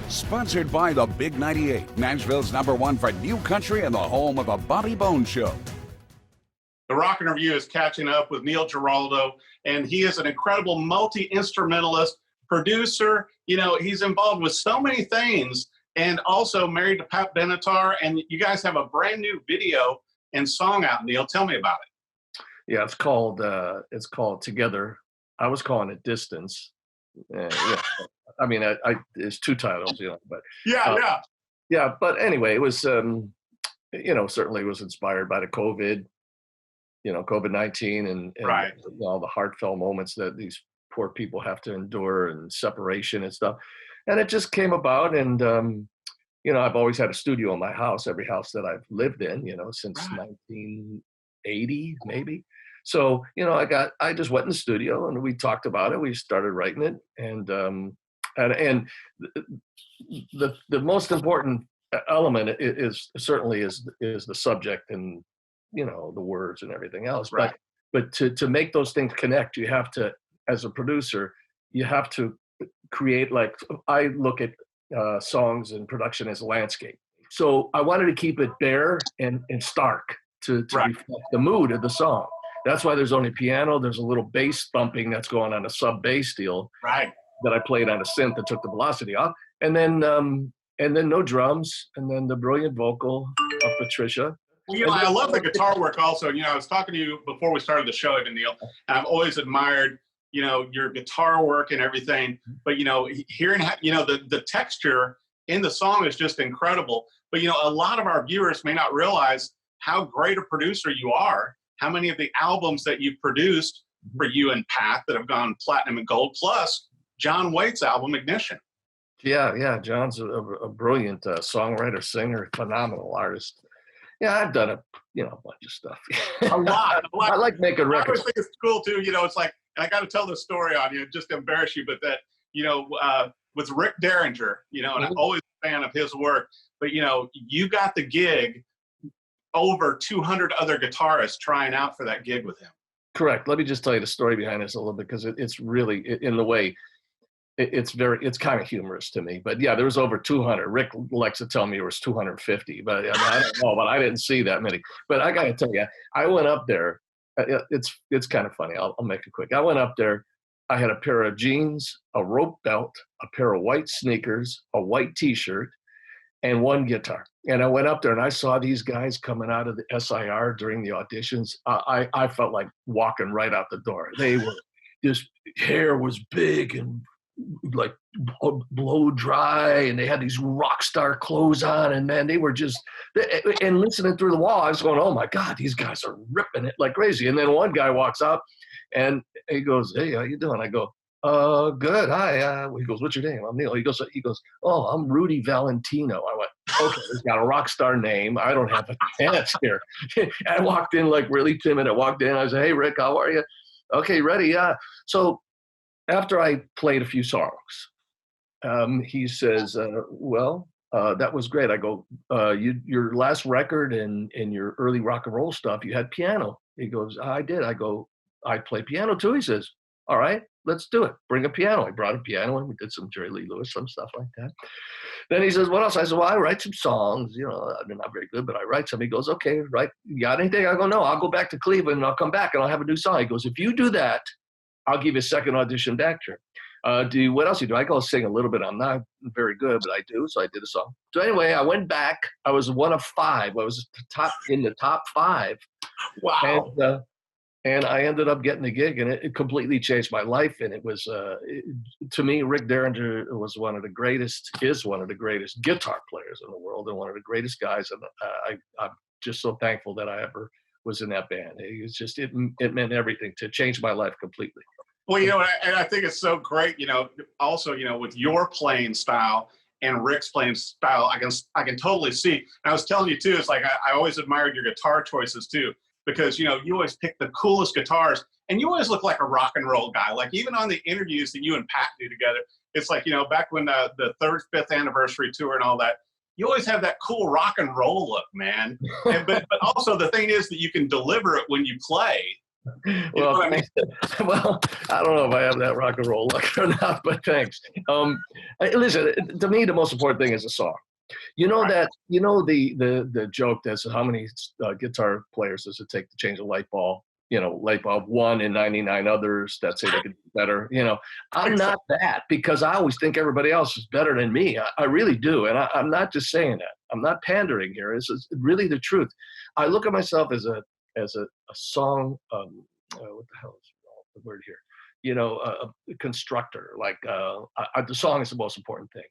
Sponsored by the Big 98, Nashville's #1 for new country and the home of the Bobby Bones Show. The Rockin' Review is catching up with Neil Giraldo, and he is an incredible multi-instrumentalist, producer. You know, he's involved with so many things, and also married to Pat Benatar, and you guys have a brand new video and song out, Neil. Tell me about it. Yeah, it's called Together. I was calling it Distance. Yeah. I mean, it's two titles, you know, but yeah. But anyway, it was, you know, certainly was inspired by the COVID-19 and right. All the heartfelt moments that these poor people have to endure and separation and stuff. And it just came about. And, you know, I've always had a studio in my house, every house that I've lived in, you know, since 1980, maybe. So, you know, I just went in the studio and we talked about it. We started writing it. And the most important element is certainly the subject and, you know, the words and everything else. Right. But to make those things connect, you have to, as a producer, you have to create, like, I look at songs and production as a landscape. So I wanted to keep it bare and stark to reflect the mood of the song. That's why there's only piano. There's a little bass thumping that's going on a sub bass deal that I played on a synth that took the velocity off. And then no drums. And then the brilliant vocal of Patricia. Well, you know, I love the guitar work also. You know, I was talking to you before we started the show, even, Neil, and I've always admired, you know, your guitar work and everything. But, you know, hearing, you know, the texture in the song is just incredible. But, you know, a lot of our viewers may not realize how great a producer you are, how many of the albums that you've produced for you and Pat that have gone platinum and gold, plus John Waite's album, Ignition. Yeah. John's a brilliant songwriter, singer, phenomenal artist. Yeah, I've done a bunch of stuff. A lot. I like making records. I always think it's cool too. You know, it's like, and I got to tell this story on you, just to embarrass you, but that, you know, with Rick Derringer, you know, and I'm always a fan of his work, but, you know, you got the gig over 200 other guitarists trying out for that gig with him. Correct. Let me just tell you the story behind this a little bit, because it's really, in the way, it's kind of humorous to me. But yeah, there was over 200. Rick likes to tell me it was 250, but I mean, I don't know, but I didn't see that many. But I got to tell you, I went up there. It's kind of funny. I'll make it quick. I went up there. I had a pair of jeans, a rope belt, a pair of white sneakers, a white T-shirt, and one guitar. And I went up there and I saw these guys coming out of the SIR during the auditions. I felt like walking right out the door. They were, this hair was big and like blow dry, and they had these rock star clothes on, and man, they were just, and listening through the wall, I was going, oh my God, these guys are ripping it like crazy. And then one guy walks up and he goes, hey, how you doing? I go, good, hi. He goes, what's your name? I'm Neil. He goes, oh, I'm Rudy Valentino. I went, okay, he's got a rock star name. I don't have a chance here. I walked in like really timid. I walked in, I said, hey Rick, how are you? Okay, ready? Yeah. So after I played a few songs, he says, that was great. I go, your last record and your early rock and roll stuff, you had piano. He goes, I did. I go, I play piano too. He says, all right, let's do it. Bring a piano. I brought a piano and we did some Jerry Lee Lewis, some stuff like that. Then he says, what else? I said, well, I write some songs. You know, they're not very good, but I write some. He goes, okay, right. You got anything? I go, no, I'll go back to Cleveland and I'll come back and I'll have a new song. He goes, if you do that, I'll give you a second audition back here. What else you do? I go sing a little bit. I'm not very good, but I do. So I did a song. So anyway, I went back. I was one of five. I was in the top five. Wow. And I ended up getting the gig, and it completely changed my life. And it was, to me, Rick Derringer is one of the greatest guitar players in the world and one of the greatest guys. And I'm just so thankful that I ever was in that band. It was just, it meant everything to change my life completely. Well, you know, and I think it's so great, you know, also, you know, with your playing style and Rick's playing style, I can totally see. And I was telling you too, it's like, I always admired your guitar choices too, because, you know, you always pick the coolest guitars and you always look like a rock and roll guy. Like even on the interviews that you and Pat do together, it's like, you know, back when the third, fifth anniversary tour and all that, you always have that cool rock and roll look, man. But also the thing is that you can deliver it when you play. You know Well, what I mean? thanks. Well, I don't know if I have that rock and roll luck or not, but thanks. Listen, to me, the most important thing is a song. You know Right. that the joke that's how many guitar players does it take to change a light bulb? Light bulb one in 99 others that say they can do better. I'm not that because I always think everybody else is better than me. I really do, and I'm not just saying that. I'm not pandering here. It's really the truth. I look at myself as a song. What the hell is the word here? A constructor. Like the song is the most important thing.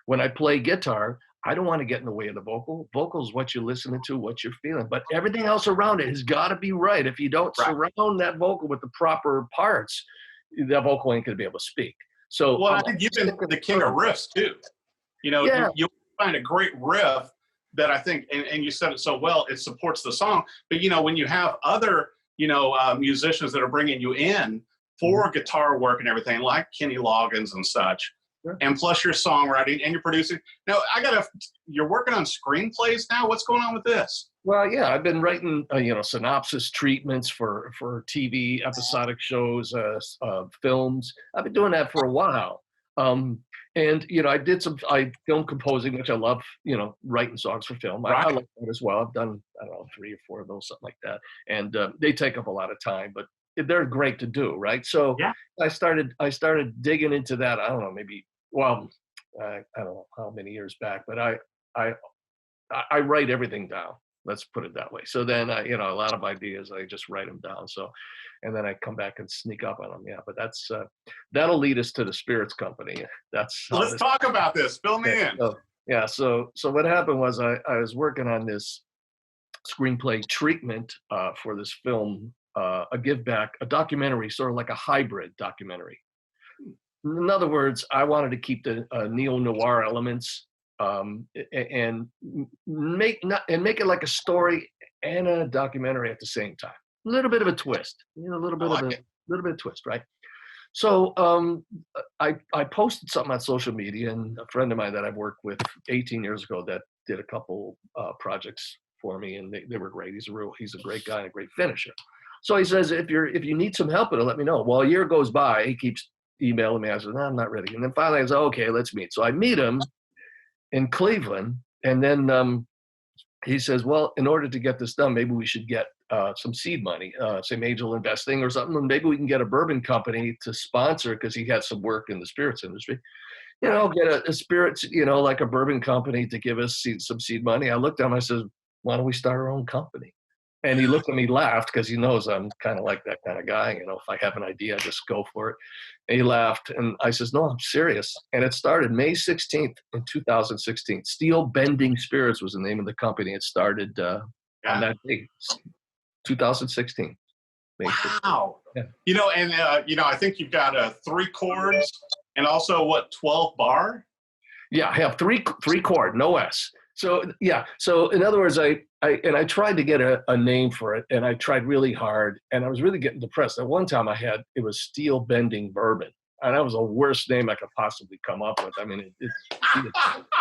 When I play guitar, I don't want to get in the way of the vocal. Vocal is what you're listening to, what you're feeling, but everything else around it has got to be right. If you don't Right. surround that vocal with the proper parts, that vocal ain't going to be able to speak. So, Well, I think you've been the king of riffs too. yeah, You find a great riff that I think, and you said it so well, it supports the song. But when you have other, musicians that are bringing you in for guitar work and everything, like Kenny Loggins and such, sure. and plus your songwriting and your producing. Now, you're working on screenplays now. What's going on with this? Well, yeah, I've been writing, synopsis treatments for TV, episodic shows, films. I've been doing that for a while. And I did I film composing, which I love, writing songs for film. I Right. like that as well. I've done, I don't know, 3 or 4 of those, something like that. And they take up a lot of time, but they're great to do, right? So Yeah. I started digging into that. I don't know, maybe, well, I don't know how many years back, but I write everything down. Let's put it that way. So then, a lot of ideas, I just write them down. So, and then I come back and sneak up on them. Yeah, but that'll lead us to the Spirits Company. That's how Let's talk about this. Fill me in. So, yeah. So what happened was I was working on this screenplay treatment for this film, a give back, a documentary, sort of like a hybrid documentary. In other words, I wanted to keep the neo-noir elements and make it like a story and a documentary at the same time. A little bit of a twist, a little bit of twist, right? So I posted something on social media, and a friend of mine that I've worked with 18 years ago that did a couple projects for me, and they were great. He's a great guy and a great finisher. So he says, if you need some help with it, let me know. Well, a year goes by, he keeps emailing me. I said, no, I'm not ready. And then finally I said, okay, let's meet. So I meet him in Cleveland, and then he says, well, in order to get this done, maybe we should get some seed money, some angel investing or something, and maybe we can get a bourbon company to sponsor, because he had some work in the spirits industry. Get a spirits, like a bourbon company to give us some seed money. I looked at him, I said, why don't we start our own company? And he looked at me, laughed, because he knows I'm kind of like that kind of guy. If I have an idea, I just go for it. And he laughed, and I says, no, I'm serious. And it started May 16th in 2016. Steel Bending Spirits was the name of the company. It started on that day, 2016. May 16th. Wow. Yeah. I think you've got 3 chords and also 12 bar? Yeah, I have three chord, no S. So yeah. So in other words, I tried to get a name for it, and I tried really hard, and I was really getting depressed. At one time it was Steel Bending Bourbon, and that was the worst name I could possibly come up with. I mean, it's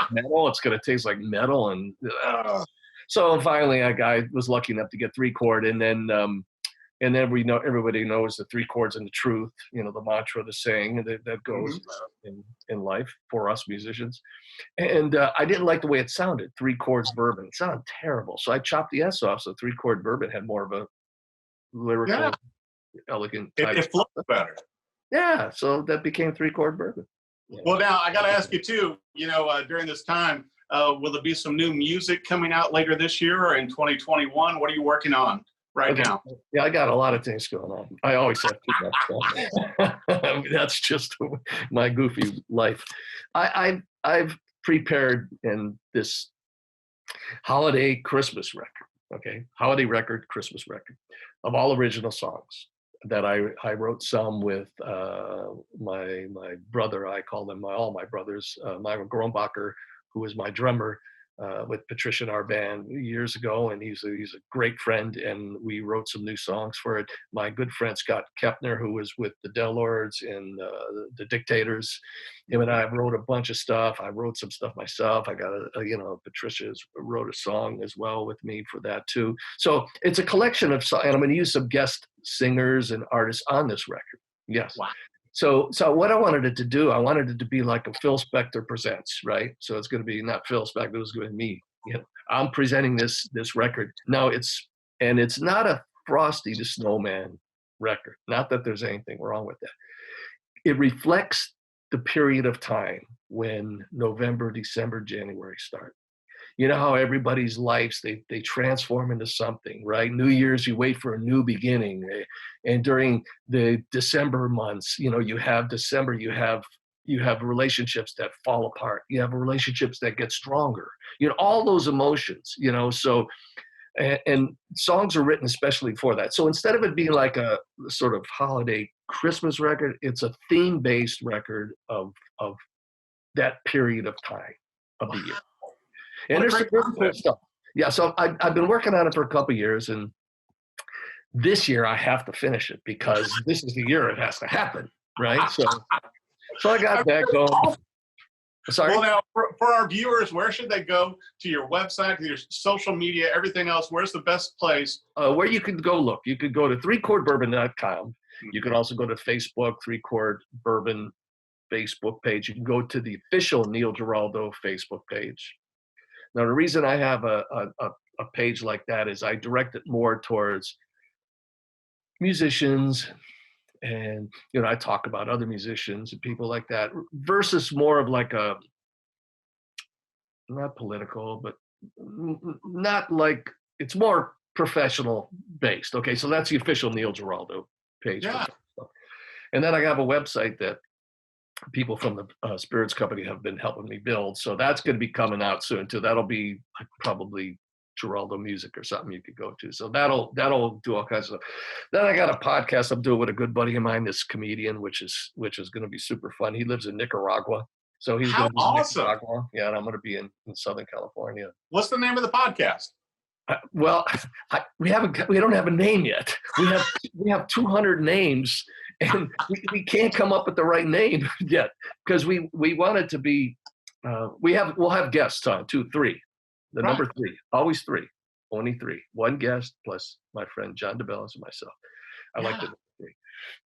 metal. It's going to taste like metal, and so finally, I was lucky enough to get 3 chord, and then everybody knows the 3 chords and the truth. The mantra, the saying that goes in life for us musicians. And I didn't like the way it sounded. 3 chords bourbon. It sounded terrible. So I chopped the S off. So 3 chord bourbon had more of a lyrical, elegant type. It flows better. Yeah. So that became 3 chord bourbon. Yeah. Well, now I got to ask you too, during this time, will there be some new music coming out later this year or in 2021? What are you working on now? Yeah, I got a lot of things going on. I always have too much stuff. That's just my goofy life. I've prepared in this holiday Christmas record, holiday record, Christmas record of all original songs that I wrote some with my brother. I call them all my brothers. Myron Grombacher, who is my drummer, with Patricia in our band years ago, and he's a great friend, and we wrote some new songs for it. My good friend Scott Kepner, who was with the Del Lords and the Dictators, him and I wrote a bunch of stuff. I wrote some stuff myself. I got Patricia wrote a song as well with me for that too. So it's a collection of songs, and I'm going to use some guest singers and artists on this record. Yes. Wow. So what I wanted it to do, I wanted it to be like a Phil Spector presents, right? So it's going to be not Phil Spector, it was going to be me. I'm presenting this record. Now it's not a Frosty the Snowman record. Not that there's anything wrong with that. It reflects the period of time when November, December, January start. You know how everybody's lives, they transform into something, right? New Year's, you wait for a new beginning. And during the December months, you have December, you have relationships that fall apart. You have relationships that get stronger. All those emotions, so, and songs are written especially for that. So instead of it being like a sort of holiday Christmas record, it's a theme-based record of that period of time of the year. And there's some really cool stuff. Yeah, so I've been working on it for a couple of years, and this year I have to finish it because this is the year it has to happen, right? So I got that going. Sorry? Well, now, for our viewers, where should they go to your website, to your social media, everything else? Where's the best place? Where you can go look. You could go to threechordbourbon.com. You can also go to Facebook, Three Chord Bourbon Facebook page. You can go to the official Neil Giraldo Facebook page. Now, the reason I have a page like that is I direct it more towards musicians, and I talk about other musicians and people like that, versus more of like a, not political, but not like, it's more professional based. Okay, so that's the official Neil Giraldo page. Yeah. And then I have a website that people from the Spirits Company have been helping me build. So that's going to be coming out soon too. That'll be probably Giraldo Music or something you could go to. So that'll do all kinds of stuff. Then I got a podcast I'm doing with a good buddy of mine, this comedian, which is going to be super fun. He lives in Nicaragua. So he's going to be in Nicaragua. Yeah, and I'm going to be in Southern California. What's the name of the podcast? We don't have a name yet. We have 200 names, and we can't come up with the right name yet because we want it to be. We'll have guests on 3. The number 3, always 3, only 3. One guest plus my friend John DeBellis and myself. I like the number 3.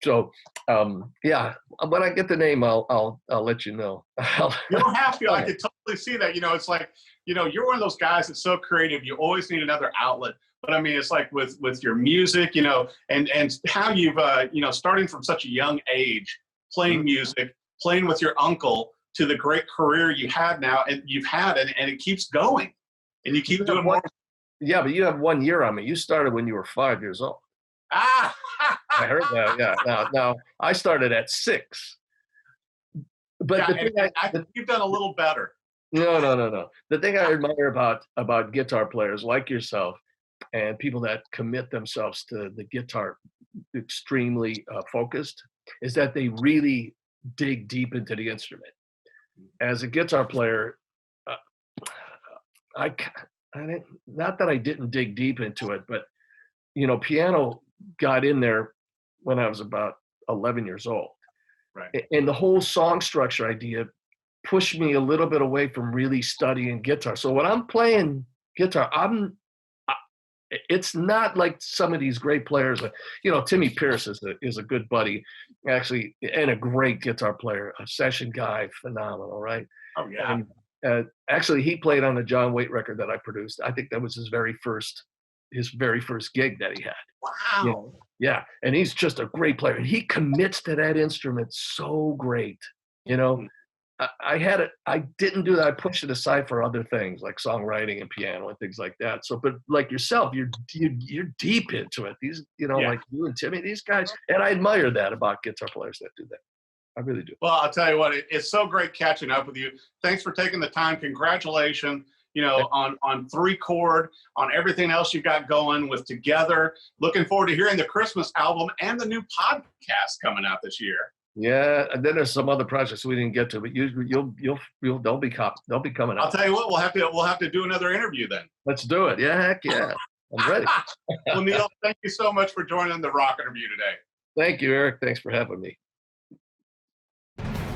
So when I get the name, I'll let you know. You don't have to. I could totally see that. It's like, you're one of those guys that's so creative. You always need another outlet. But I mean, it's like with your music, and how you've, starting from such a young age, playing music, playing with your uncle, to the great career you have now, and it keeps going, and you keep doing more. Yeah, but you have 1 year on me. You started when you were 5 years old. Ah, I heard that. Yeah. Now I started at 6. But I think you've done a little better. No. The thing I admire about guitar players like yourself and people that commit themselves to the guitar extremely focused is that they really dig deep into the instrument. As a guitar player, not that I didn't dig deep into it, but piano got in there when I was about 11 years old. Right. And the whole song structure idea pushed me a little bit away from really studying guitar. So when I'm playing guitar, it's not like some of these great players. Timmy Pierce is a good buddy, actually, and a great guitar player, a session guy, phenomenal, right? Oh yeah. And actually, he played on the John Waite record that I produced. I think that was his very first gig that he had. Wow. Yeah, and he's just a great player, and he commits to that instrument so great. I didn't do that. I pushed it aside for other things like songwriting and piano and things like that. So, but like yourself, you're deep into it. These, like you and Timmy, these guys, and I admire that about guitar players that do that. I really do. Well, I'll tell you what, it's so great catching up with you. Thanks for taking the time. Congratulations, on Three Chord, on everything else you got going with Together. Looking forward to hearing the Christmas album and the new podcast coming out this year. Yeah, and then there's some other projects we didn't get to, but they'll be coming I'll out. tell you what, we'll have to do another interview then. Let's do it. Yeah, heck yeah. I'm ready. Well, Neil, thank you so much for joining the Rock Interview today. Thank you, Eric. Thanks for having me.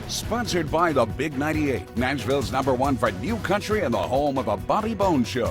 Sponsored by the Big 98, Nashville's #1 for new country and the home of the Bobby Bones Show.